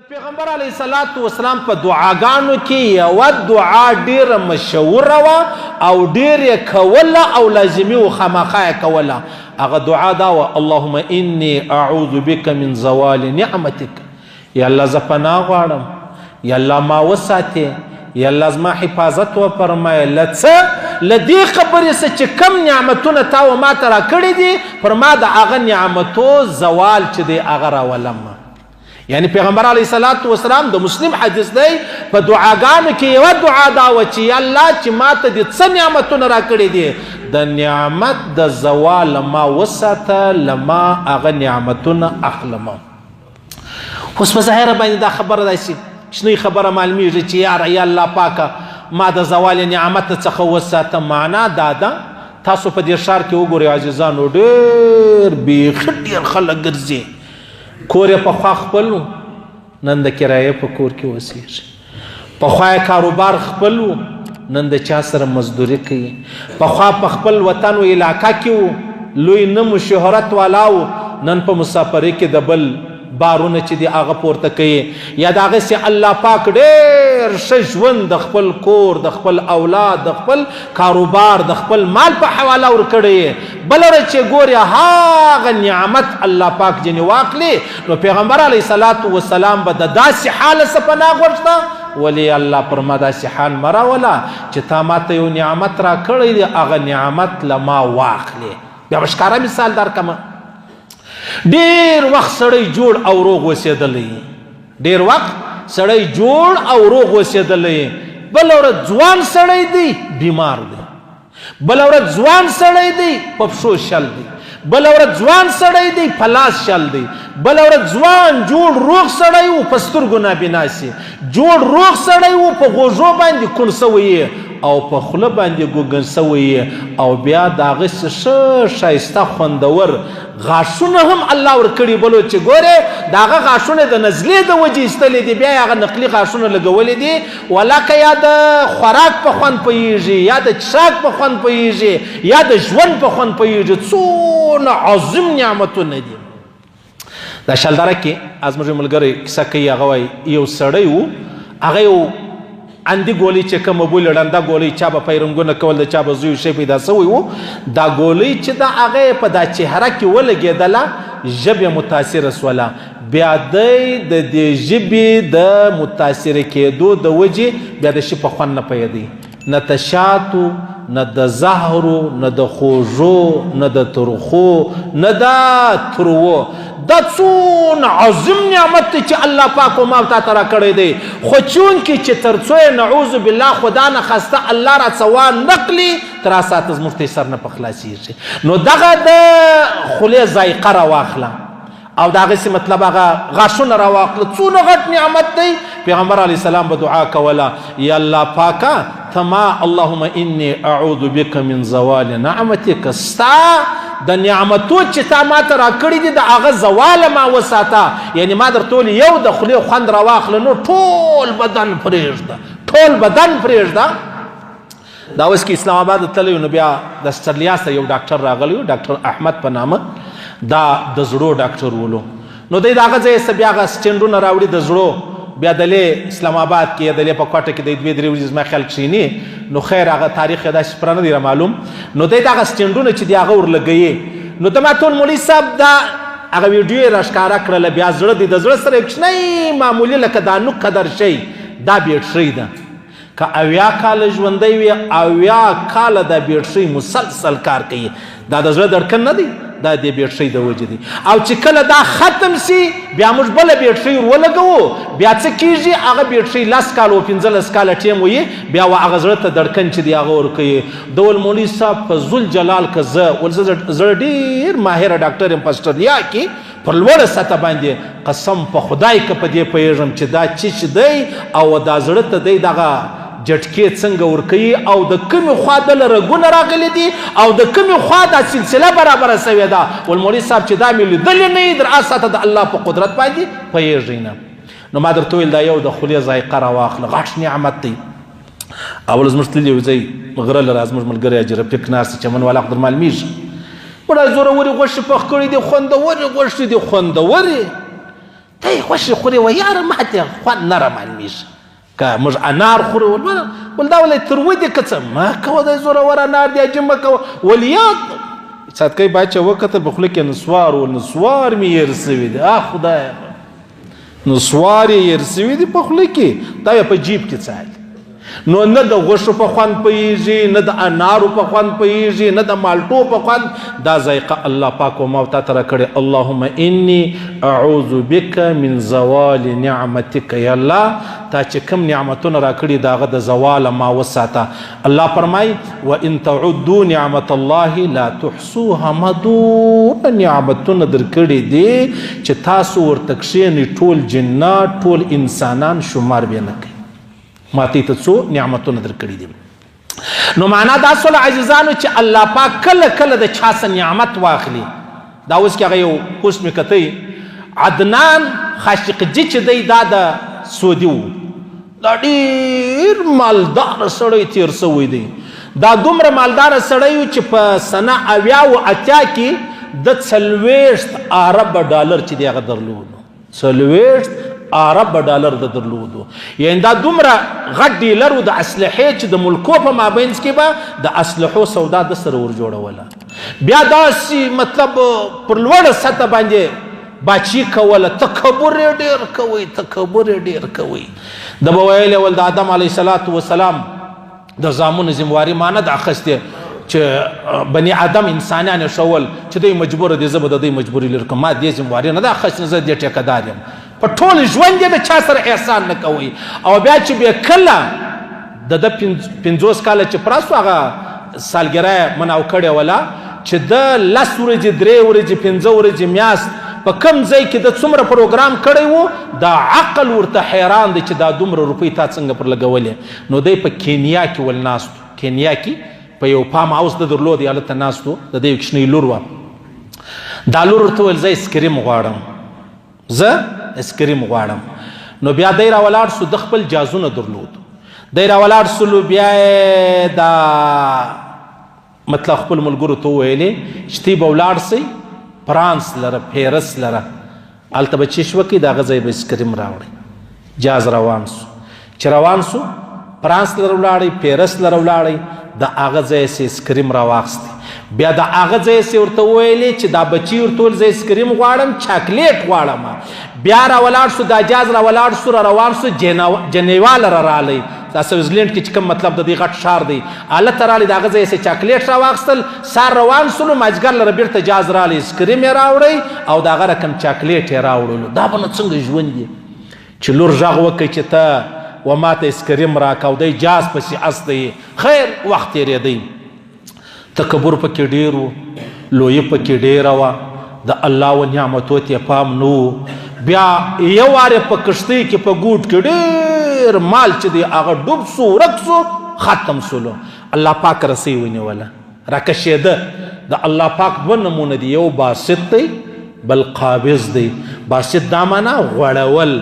پیغمبر علیه الصلاۃ والسلام په دعاګانو کې یو دعا ډیره مشهوره وه او ډیر یې کوله او لازمي و خامخا یې کوله. هغه دعا دا وه: اللهم انی اعوذ بک من زوال نعمتک. یا الله زه پناه غواړم، یا الله ما وساتې، یا الله زما حفاظت وفرمایه له څه؟ له دې خبرې څه چې کم نعمتونه تا و ما ته راکړي دي، پر ما د هغه نعمتو زوال چې دی هغه راولم. یعنی پیغمبر علیه الصلاۃ والسلام د مسلم حدیث دی په دعاګانو کې یوه دعا دا وه چې یا الله چې ما ته دې څه نعمتونه راکړي دي، د نعمت د زوال ما وساته، له ما هغه نعمتونه اخلم. اوس په ظاهره باندې دا خبره داسې شنی خبره معلومیږي چې یاره یا الله پاکه ما د زوال نعمت څخه وساته. معنا دا ده تاسو په دې ښار کې وګورئ عزیزانو، ډېر بیخي ډېر خلک ګرځي. کور یې پخوا خپل و، نن د کرایې په کور کې اوسېږي. پخوا یې کاروبار خپل و، نن د چا سره مزدوري کوي. پخوا په خپل وطن و علاقه کې و، لوی نم و شهرت والا و، نن په مسافرۍ کې د بل بارونه چې دی هغه پورته کوي. یا د هغسې الله پاک ډېر ښه ژوند د خپل کور، د خپل اولاد، د خپل کاروبار، د خپل مال په حواله ورکړی. بله ورځ چې ګورې هغه نعمت الله پاک ځینې واخلي، نو پیغمبر علیه الصلاۃ والسلام به د داسې حاله څه پناه غوښته، ولې الله پر ما داسې حال مه راوله چې تا ما ته یو نعمت راکړی دی، هغه نعمت له ما واخلې. بیا به ښکاره مثال درکړمه. ډیر وخت سړی جوړ او روغ اوسېدلی، ډیر وخت سړی جوړ او روغ اوسېدلی، بله ورځ ځوان سړی دی بیمار دی، بله ورځ ځوان سړی دی په پښو شل دی، بله ورځ ځوان سړی دی په لاس شل دی، بله ورځ ځوان جوړ روغ سړی و په سترګو نابینا سي، جوړ روغ سړی و په غوږو باندې کڼ سوی او په خوله باندې ګوګن سوی، او بیا د هغسې ښه ښایسته خوندور غاښونه هم الله ورکړي. بلو چې ګورې د هغه غاښونه د نزلې د وجې ایستلي دي، بیا یې هغه نقلي غاښونه لګولي دي، ولکه یا د خوراک په خوند پوهېږي، یا د څښاک په خوند پوهېږي، یا د ژوند په خوند پوهېږي. څونه عظیم نعمتونه دي. دا شلدره کې زموږ ملګری کیسه کوي، هغه وایي یو سړی و، هغه یو اندي ګولۍ چې کومه بولې ړنده ګولۍ، چا به پیرنګونه کول، د چا به زوی شی پیدا سوی و. دا ګولۍ چې ده هغه یې په دا چهره کې ولګېدله، ژبې متاثره سوله. بیا دی د دې ژبې د متاثره کېدو د وجې بیا د شي په خوند نه پوهېدی، نه د شاتو، نه د زهرو، نه د خوږو، نه د ترخو، نه د تروو. دا څونه عظیم نعمت دی چې الله پاک ما تا ته راکړی دی. خو چونکې چې تر څو یې نعوذ بالله خدا نه خسته الله را څه وانهکړي، تر هغه ساعته زموږ ته سر نه په خلاصېږي. نو دغه د خولې ذایقه راواخله او د هغسې مطلب هغه غاښونه راواخله. څونه غټ نعمت دی. پیغمبر علیه السلام به دعا کوله: یا الله پاکه ته ما اللهم انی اعوذ بک من زوال نعمتک، ستا د نعمتو چې تا ما ته راکړي دي د هغه زواله ما وساته. یعنی ما در ټول یو د خولې خوند راواخله، نو ټول بدن پرېږده، ټول بدن پرېږده. دا اوس کې اسلام آباد تللی نو بیا د اسټرلیا څخه یو ډاکټر راغلی و، ډاکټر احمد په نامه، دا د زړو ډاکټر ولو. نو دی د هغه ځای څخه بیا هغه سټینډونه راوړي د زړو، بیا دلې اسلام آباد کې یا دلې په کوټه کې د 2-3 ورځې زما خیال کښېني. نو خیر هغه تاریخ یې داسې پوره نه دی رامعلوم. نو دی د هغه سټینډونه چې دی هغه ورلګوي، نو ته ما ټول مولوي صاحب دا هغه ویډیو یې راښکاره کړله. بیا زړه دی د زړه سره یو کوچنی معمولي لکه دا نوک قدر شی، دا بیټرۍ ده. که 80 کاله ژوندی وي، 80 کاله دا بیټرۍ مسلسل کار کوي. دا د زړه دړکن نه دی، دا د بیټرۍ د وجې دی. او چې کله دا ختم سي، بیا موږ بله بیټرۍ ورولګوو، بیا څه کېږي، هغه بیټرۍ 10 کاله و 15 کاله ټیم وي، بیا و هغه زړه ته دړکن چې دی هغه ورکوي. د ول مولوي صاحب په ذوالجلال که زه ډېر ماهره ډاکټر یم په اسټرلیا کې پر لوړه سطح باندې، قسم په خدای که په دې پوهېږم چې دا چیچ دی او دا زړه ته دی دغه جټکې څنګه ورکوي، او د کومې خوا دله رګونه راغلي دي او د کومې خوا دا سلسله برابره سوې ده. والمولوي صاحب چې دا مې لیدلې نه وي، در هغه ساعته د الله په قدرت باندې پوهېږئ نه. نو ما درته ویل دا یو د خولې ذایقه راواخله، غټ نعمت دی. اول زموږ تللي یو ځای غره لره زموږ ملګری حاجي رفیق ناست چمن والا خو در معلومېږي، وړه زورورې غوښې پخ کړي دي، خوندورې غوښې دي، خوندورې. ته یې خوښې خورې وه یاره ما ته خوند نه رامعلومېږي که موږ انار خورو ول دا ولې تر ودې که څه مه کوه دی زورور انار دی عجیب مه کوه ول یاد څاتکۍ باچا وکتل په خوله کې نسوار و نسوار مې هېر سوي دی خدایه نسوار یې هېر سوي دي په خوله کې دا یې په جیب کې څالي نو نه د غوښو په خوند پوهېږي نه د انارو په خوند پوهېږي نه د مالټو په خوند دا ذایقه الله پاک وما تا ته راکړې اللهم انی اعوذ بک من زوال نعمتک یا الله تا چې کوم نعمتونه راکړي د هغه د زواله ما وساته الله فرمایي وان تعدوا نعمت الله لا تحصوها مدونه نعمتونه درکړي دي چې تاسو ورته کښېنئ ټول جنات ټول انسانان شمار بې نه کوي ما ته څو نعمتونه درکړي دي نو معنا دا سول عزیزانو چې الله پاک کله کله د چا څه نعمت واخلي دا اوس کې هغه یو پوسټ مې کتی عدنان خاشقجي چې دی دا د سعودي و دا ډېر مالدار سړی تیر سوی دی دا دومره مالدار سړی و چې په سنه 80 کې د 40 ارب ډالر چې دی هغه درلود 40 ارب ډالر د درلودو یعنی دا دومره غټ ډیلر و د اسلحې چې د ملکو په مابینځ کې به د اسلحو سودا د سره ور جوړوله بیا داسې مطلب پر لوړه سطح باندې باچي کوله تکبر یې ډېر کوئ تکبر یې ډېر کوئ د به ویلی ول د آدم علیه الصلاة وسلام د زامنو ذمواري ما نه ده اخیستې چې بني آدم انسانان شول چې دوی مجبور دي زه به د دوی مجبوري لرې کړم ما دې ذمواري نه ده اخیستې زه دې ټیکهدار یم په ټول ژوند یې د چا سره احسان نه کوئ او بیا چې بیا کله د 50 کاله چې پوره سو هغه سالګره یې مناو کړې وله چې د 10 ورځې 3 ورځې 15 ورځې میاشت په کوم ځای کې د څومره پروګرام کړی و دا عقل ورته حیران دی چې دا دومره روپۍ تا څنګه پر لګولې نو دی په کینیا کې ول ناستو کینیا کې په یو فارم هاوس د درلود هلته ناستو د دې یو کوچنۍ لور وه دا لور ورته ویل زه اسکریم غواړم زه اسکریم غواړم نو بیا دی راولاړ سو د خپل جازونه درلود دی راولاړ سلو بیا یې دا مطلب خپل ملګرو ته وویلې چې تی به ولاړ سئ فرانس لره پیرس لره هلته به چیش وکړي د هغه ځای به اسکریم راوړئ جاز روان سو چې روان سو فرانس لره ولاړئ پیرس لره ولاړئ د هغه ځای سې اسکریم راواخیستی بیا د هغه ځای سې ورته وویلې چې دا بچي ورته ویل زه اسکریم غواړم چاکلیټ غواړم بیا راولاړ سو دا جاز راولاړ سو را روان سو جنیوا لره رالی دا سویزرلینډ کې چې کوم مطلب د دې غټ ښار دی هلته رالی د هغه ځای سې چاکلیټ راواخیستل سار روان سولو مازدیګر لره بیرته جاز رالی اسکریم یې راوړئ او د هغه رقم چاکلیټ یې راوړلو دا به نو څنګه ژوند دی چې لور غږ وکړي چې ته و ما ته اسکریم راکه او دی جاز پسې اس دی خیر وخت تېرېدی تکبر پکې ډېر و لویي پکې ډېره وه د الله و نعمتو ته پام نه و بیا یو وارې په کښتۍ کې په ګوټ کې ډېر مال چې دی هغه ډوب سو ورک سو ختم سولو الله پاک رسۍ ونیوله راکشېده د الله پاک 2 نمونه دي یو باسط دی بل قابض دی باسط دا معنا غوړول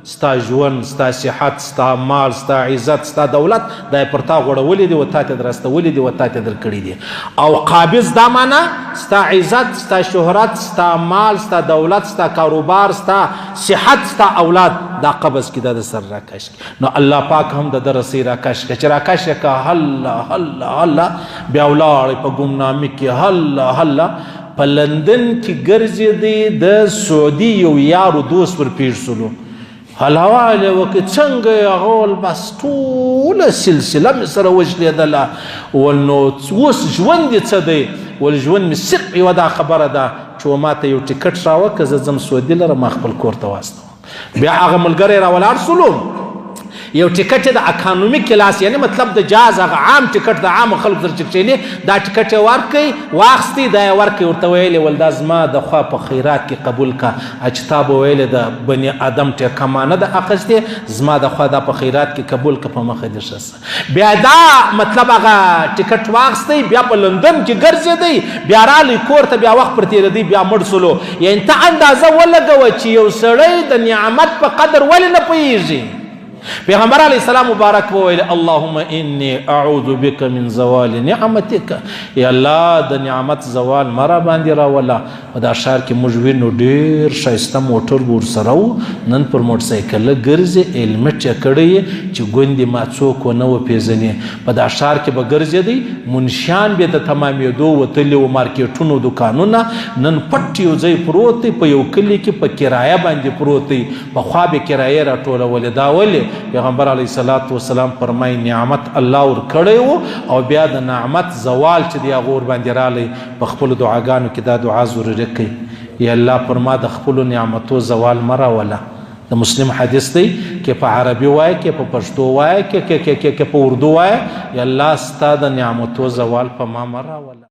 ستا ژوند ستا صحت ستا مال ستا عزت ستا دولت دا یې پر تا غوړولي دي و تا ته درستولي دي و تا ته درکړي دي او قابض دا معنا ستا عزت ستا شهرت ستا مال ستا دولت ستا کاروبار ستا صحت ستا اولاد دا قبض کې دا د سر راکش نو الله پاک هم د ده رسۍ راکش که چې راکش یې که هله هله هله بیا ولاړې په ګمنامي کې هله هله په لندن کې ګرځېدی د سعودي یو یارو دوست ور پیښ سولو هلواله وکړي څنګه یې هغه بس ټوله سلسله مې سره وژلېدله ول نو اوس ژوند یې څه دی ول ژوند مې صرف یوه دا خبره ده چې ما ته یو ټیکټ راوکړه زه ځم سعودي لره ما خپل کور ته واستوم بیا هغه ملګری راولاړ سولو یو ټیکټ یې د اکانومي کلاس یعنی مطلب د جاز هغه عام ټیکټ د عامو خلکو سره چې کښېني دا ټیکټ یې ورکوي واخیستې دا یې ورکوي ورته ویلې ول دا زما د خوا په خیرات کې قبول کا چې تا به ویلې د بني آدم ټیکه ما نه ده اخیستې زما د خوا دا په خیرات کې قبول که په مخه دې ښه بیا دا مطلب هغه ټیکټ واخیستی بیا په لندن کې ګرځېدی بیا رالی کور ته بیا وخت پر تېرېدی بیا مړ سولو یعنې ته اندازه ولګوه چې یو سړی د نعمت په قدر ولې نه پوهېږي پیغمبر علیه السلام مبارک وویل اللهم انی اعوذ بک من زوال نعمتک یا الله د نعمت زوال مرا باندې راوله. په دا ښار کې موږ وینو ډېر ښایسته موټر ورسره و، نن پر موټر سایکل ګرځي هیلمټ یې کړی چې ګوندې ما څوک ونه وپېژني. په دا ښار کې به ګرځېدی منشیان به د تمامېدو وتلي و، مارکیټونو دوکانونه نن پټ یو ځای پروت دی په یو کلي کې په کرایه باندې پروت دی، پخوا به کرایه راټولولې. دا ولې؟ پیغمبر علیه الصلاة والسلام فرمایي نعمت الله ورکړی و او بیا د نعمت زوال چې دی هغه ورباندې رالی. په خپلو دعاګانو کې دا دعا ضروري کوي، یا الله پر ما د خپلو نعمتو زوال مه راوله. د مسلم حدیث دی که په عربي وایه که په پښتو وایه که په اردو وایه، یا الله ستا د نعمتو زوال په ما مه راوله.